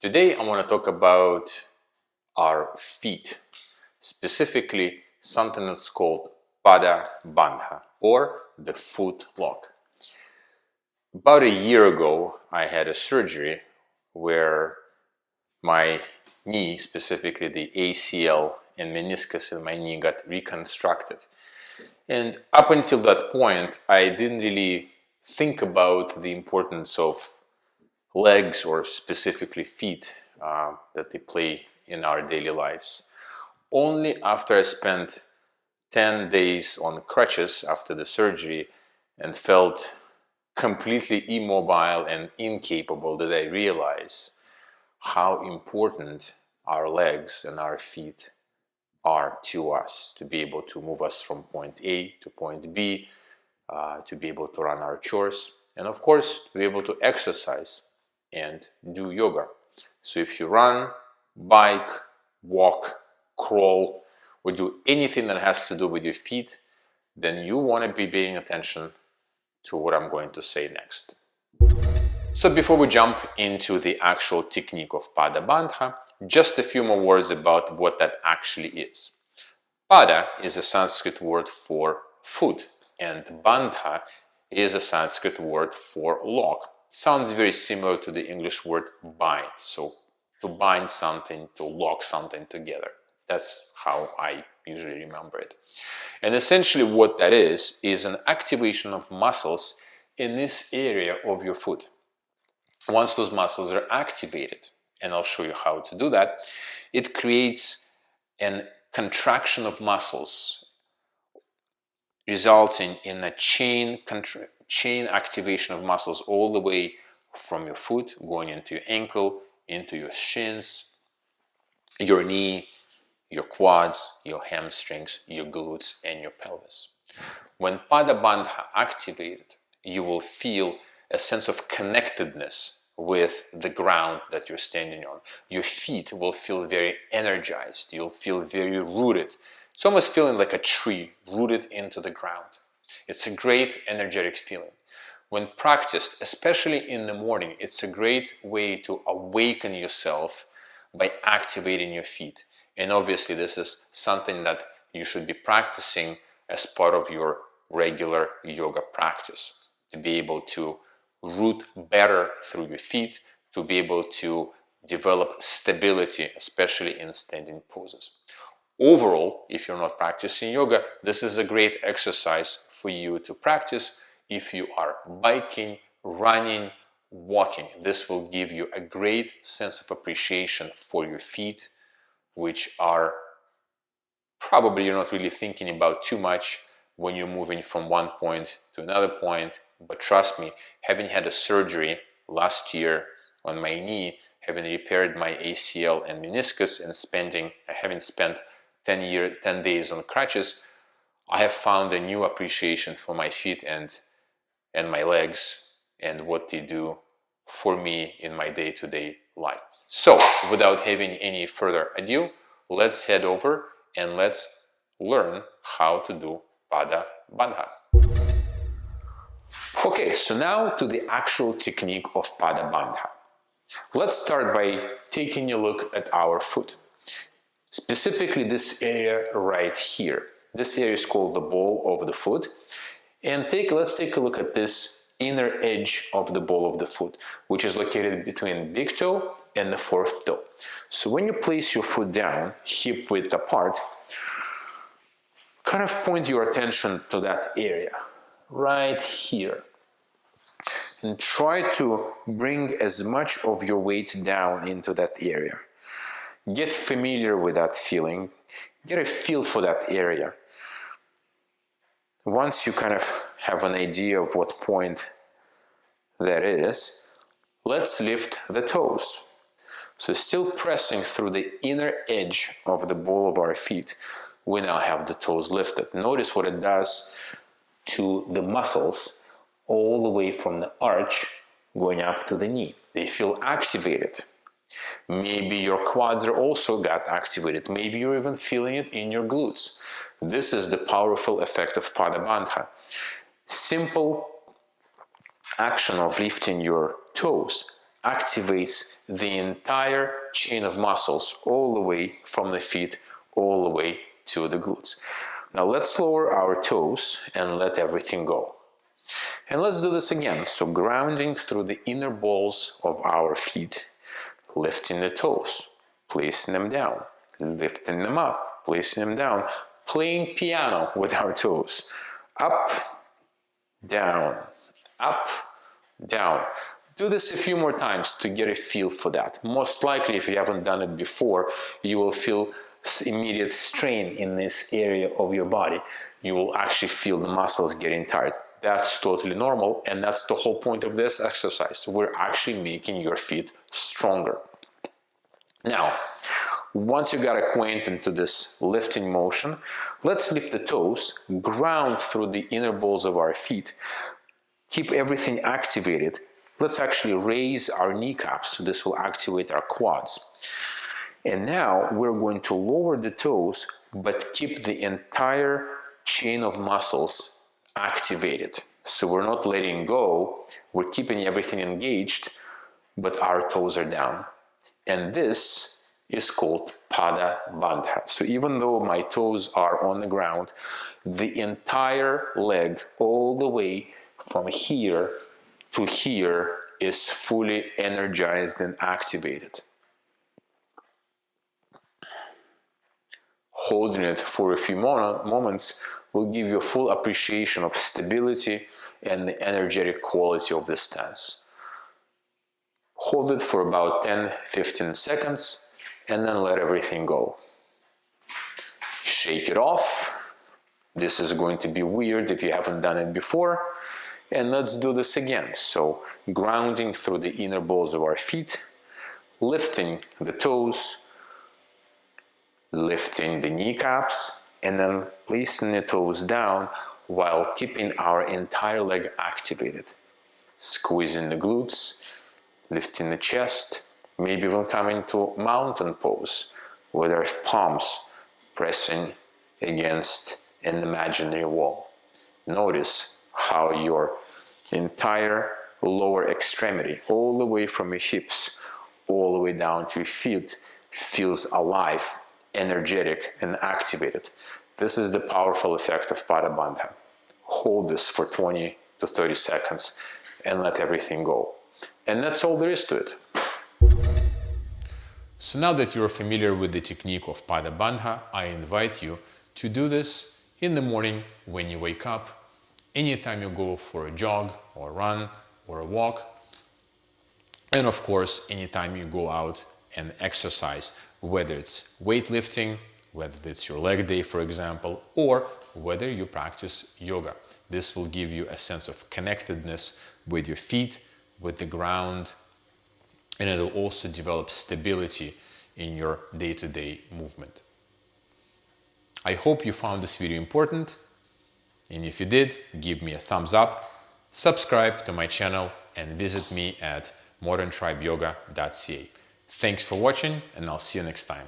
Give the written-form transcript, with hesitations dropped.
Today I want to talk about our feet, specifically something that's called Pada Bandha or the foot lock. About a year ago, I had a surgery where my knee, specifically the ACL and meniscus in my knee, got reconstructed. And up until that point, I didn't really think about the importance of legs or specifically feet that they play in our daily lives. Only after I spent 10 days on crutches after the surgery and felt completely immobile and incapable did I realize how important our legs and our feet are to us, to be able to move us from point A to point B, to be able to run our chores, and of course, to be able to exercise and do yoga. So if you run, bike, walk, crawl, or do anything that has to do with your feet, then you want to be paying attention to what I'm going to say next. So before we jump into the actual technique of Pada Bandha, just a few more words about what that actually is. Pada is a Sanskrit word for foot, and Bandha is a Sanskrit word for lock. Sounds very similar to the English word bind. So to bind something, to lock something together. That's how I usually remember it. And essentially what that is an activation of muscles in this area of your foot. Once those muscles are activated, and I'll show you how to do that, it creates an contraction of muscles, resulting in a chain activation of muscles all the way from your foot, going into your ankle, into your shins, your knee, your quads, your hamstrings, your glutes, and your pelvis. When Pada Bandha activated, you will feel a sense of connectedness with the ground that you're standing on. Your feet will feel very energized. You'll feel very rooted. It's almost feeling like a tree rooted into the ground. It's a great energetic feeling. When practiced, especially in the morning, it's a great way to awaken yourself by activating your feet. And obviously this is something that you should be practicing as part of your regular yoga practice, to be able to root better through your feet, to be able to develop stability, especially in standing poses. Overall, if you're not practicing yoga, this is a great exercise for you to practice if you are biking, running, walking. This will give you a great sense of appreciation for your feet, which are probably you're not really thinking about too much when you're moving from one point to another point. But trust me, having had a surgery last year on my knee, having repaired my ACL and meniscus, and having spent 10 days on crutches, I have found a new appreciation for my feet and my legs and what they do for me in my day-to-day life. So, without having any further ado, let's head over and let's learn how to do Pada Bandha. Okay, so now to the actual technique of Pada Bandha. Let's start by taking a look at our foot. Specifically this area right here. This area is called the ball of the foot. And let's take a look at this inner edge of the ball of the foot, which is located between big toe and the fourth toe. So when you place your foot down, hip width apart, kind of point your attention to that area, right here. And try to bring as much of your weight down into that area. Get familiar with that feeling. Get a feel for that area. Once you kind of have an idea of what point that is, let's lift the toes. So still pressing through the inner edge of the ball of our feet, we now have the toes lifted. Notice what it does to the muscles all the way from the arch going up to the knee. They feel activated. Maybe your quads are also got activated. Maybe you're even feeling it in your glutes. This is the powerful effect of Pada Bandha. Simple action of lifting your toes activates the entire chain of muscles all the way from the feet all the way to the glutes. Now let's lower our toes and let everything go. And let's do this again. So grounding through the inner balls of our feet, lifting the toes, placing them down, lifting them up, placing them down, playing piano with our toes. Up, down, up, down. Do this a few more times to get a feel for that. Most likely, if you haven't done it before, you will feel immediate strain in this area of your body. You will actually feel the muscles getting tired. That's totally normal, and that's the whole point of this exercise. We're actually making your feet stronger. Now, once you got acquainted to this lifting motion, let's lift the toes, ground through the inner balls of our feet, keep everything activated. Let's actually raise our kneecaps, so this will activate our quads. And now we're going to lower the toes, but keep the entire chain of muscles activated. So we're not letting go, we're keeping everything engaged, but our toes are down. And this is called Pada Bandha. So even though my toes are on the ground, the entire leg, all the way from here to here, is fully energized and activated. Holding it for a few moments will give you a full appreciation of stability and the energetic quality of this stance. Hold it for about 10-15 seconds and then let everything go. Shake it off. This is going to be weird if you haven't done it before. And let's do this again. So grounding through the inner balls of our feet, lifting the toes, lifting the kneecaps, and then placing the toes down while keeping our entire leg activated. Squeezing the glutes, lifting the chest, maybe even coming to mountain pose with our palms pressing against an imaginary wall. Notice how your entire lower extremity, all the way from your hips, all the way down to your feet, feels alive, energetic, and activated. This is the powerful effect of Pada Bandha. Hold this for 20 to 30 seconds and let everything go. And that's all there is to it. So now that you're familiar with the technique of Pada Bandha, I invite you to do this in the morning when you wake up, anytime you go for a jog or run or a walk, and of course, anytime you go out and exercise, whether it's weightlifting, whether it's your leg day, for example, or whether you practice yoga. This will give you a sense of connectedness with your feet, with the ground, and it will also develop stability in your day-to-day movement. I hope you found this video important, and if you did, give me a thumbs up, subscribe to my channel, and visit me at moderntribeyoga.ca. Thanks for watching, and I'll see you next time.